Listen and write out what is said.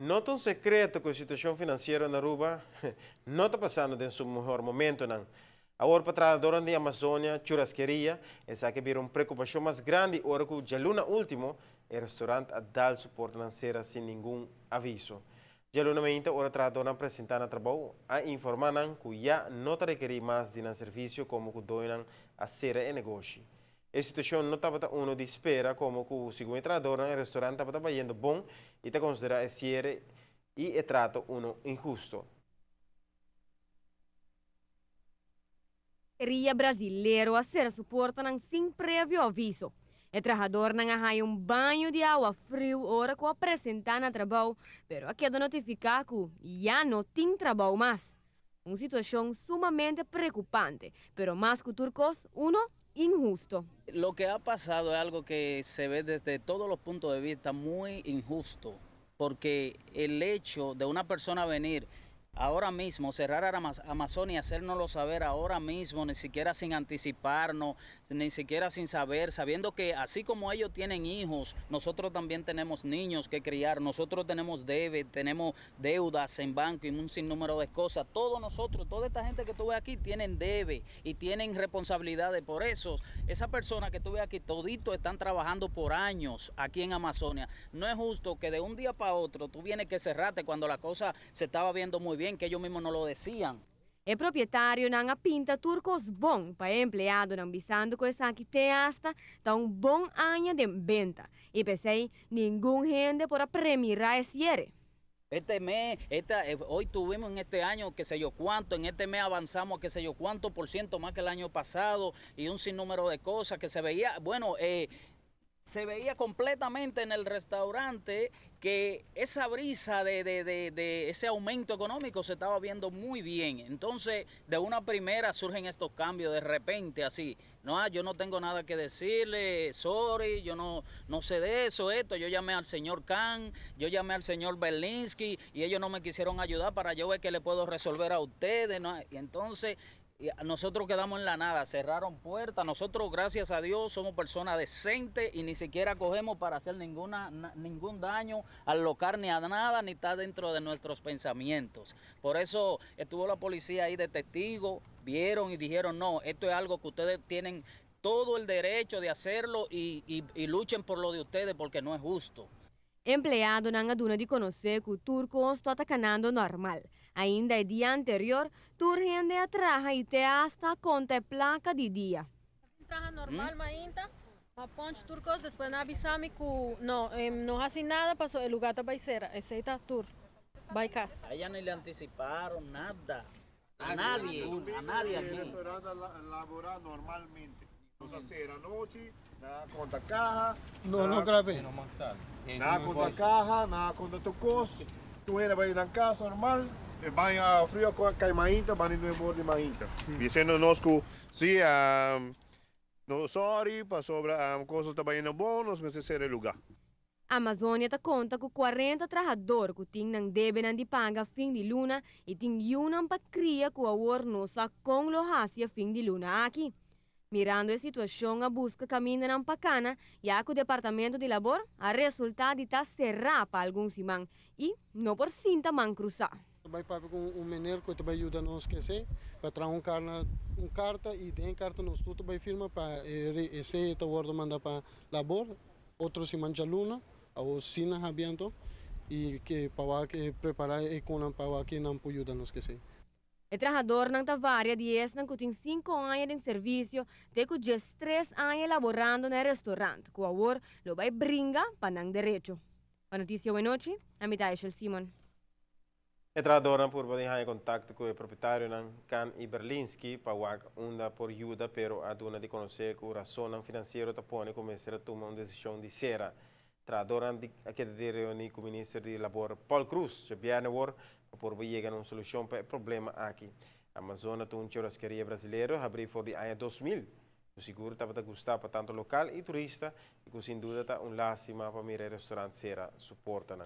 No es un secreto que la situación financiera en Aruba no está pasando en su mejor momento. Não. Agora, para trabajadores de Amazônia, churrasquería, esa que vieron preocupación más grande, ahora que ya luna último, el restaurante a dar soporte financiero sin ningún aviso. Ya luna 20, ahora trabajadores presentan trabajo a informar que ya no te requiere más de un servicio como que doinan a hacer el negocio. A situação não estava uno de espera, como que o segundo treinador no restaurante estava indo bom e te considera esse e o trato uno injusto. Queria brasileiro a ser suportam sem prévio aviso. O trabalhador não arranha banho de água frio hora que apresentar no trabalho, pero a queda notificar que já não tem trabalho mais. Uma situação sumamente preocupante, pero mais que turcos, uno injusto. Lo que ha pasado es algo que se ve desde todos los puntos de vista muy injusto, porque el hecho de una persona venir ahora mismo, cerrar Amazonia y hacérnoslo saber ahora mismo, ni siquiera sin anticiparnos, ni siquiera sin saber, sabiendo que así como ellos tienen hijos, nosotros también tenemos niños que criar, nosotros tenemos tenemos deudas en banco y un sinnúmero de cosas. Todos nosotros, toda esta gente que tú ves aquí tienen debe y tienen responsabilidades. Por eso, esa persona que tú ves aquí, toditos están trabajando por años aquí en Amazonia. No es justo que de un día para otro tú vienes que cerrarte cuando la cosa se estaba viendo muy bien, que ellos mismos no lo decían. O proprietário não pinta turcos bom para empleado não visando que essa aqui tem hasta tão bom ano de venta. E pensei, nenhum gente para premiar esse ere. Este mes, hoy tuvimos en este año qué sé yo cuánto, en este mes avanzamos qué sé yo cuánto por ciento más que el año pasado y un sinnúmero de cosas que se veía, bueno, se veía completamente en el restaurante que esa brisa de ese aumento económico se estaba viendo muy bien. Entonces, de una primera surgen estos cambios de repente así. No, yo no tengo nada que decirle, sorry, yo no sé de eso, esto. Yo llamé al señor Khan, yo llamé al señor Berlinski y ellos no me quisieron ayudar para yo ver qué le puedo resolver a ustedes, ¿no? Y entonces nosotros quedamos en la nada, cerraron puertas. Nosotros, gracias a Dios, somos personas decentes y ni siquiera cogemos para hacer ningún daño al local ni a nada, ni está dentro de nuestros pensamientos. Por eso estuvo la policía ahí de testigo, vieron y dijeron, no, esto es algo que ustedes tienen todo el derecho de hacerlo y luchen por lo de ustedes porque no es justo. Empleado não aduna de conhecer que o turco está atacando normal. Ainda o dia anterior, turgende atraja e te hasta conta placa de dia. Trabaja normal, mainta. A ponte turcos, después na avisame que no hace nada, pasó el lugar está baicera, ese está tur, baicas. A ella ni le anticiparon nada, a nadie aquí. El restaurante labora normalmente. Entonces, era noche, nada contra caja. No grabé. Nada contra caja, nada contra tu cosa. Tú vienes para ir a casa normal, van a frío con caimaíta, van a ir a de maíta. Diciendo que sí, no, sorry, pasó cosas trabalhando bom, nós vamos ser lugar. A Amazônia ta conta com 40 trabalhadores que tinham débito de paga fim de luna e tem uma para criar que a nossa com lohacia fim de luna aqui. Mirando a situação, a busca caminha na pacana, já que o Departamento de Labor a resultado está cerrado para alguns semanas e não por cinta man cruzar. Vai para um menino que vai ajudar nós esquecer, para trazer carta e tem carta nós tudo vai firma para esse acordo mandar para labor, outro se mancha luna, ou sina aberto e que para que preparar e com para que não pode ajudar nós esquecer. O trabalhador não está várias dias, não tem 5 anos de serviço, tem que 3 anos elaborando no restaurante, que agora lo vai brincar para não direito. A notícia boa noite, a mitad é Simon. O trabajador por poder contato com o proprietário Khan e Berlinski para onda por ajuda, pero a duna de conhecer que a razão financeira está pone começar a tomar uma decisão de ser. Trabajador que de reunir com o ministro de Labor Paul Cruz, já viene agora para chegar a uma solução para o problema aqui. A Amazônia tem churrasqueria brasileiro, abriu por de ano 2000. O seguro estava a gostar para tanto local e turista, e que sem dúvida está lástima para mirar restaurante será suporta.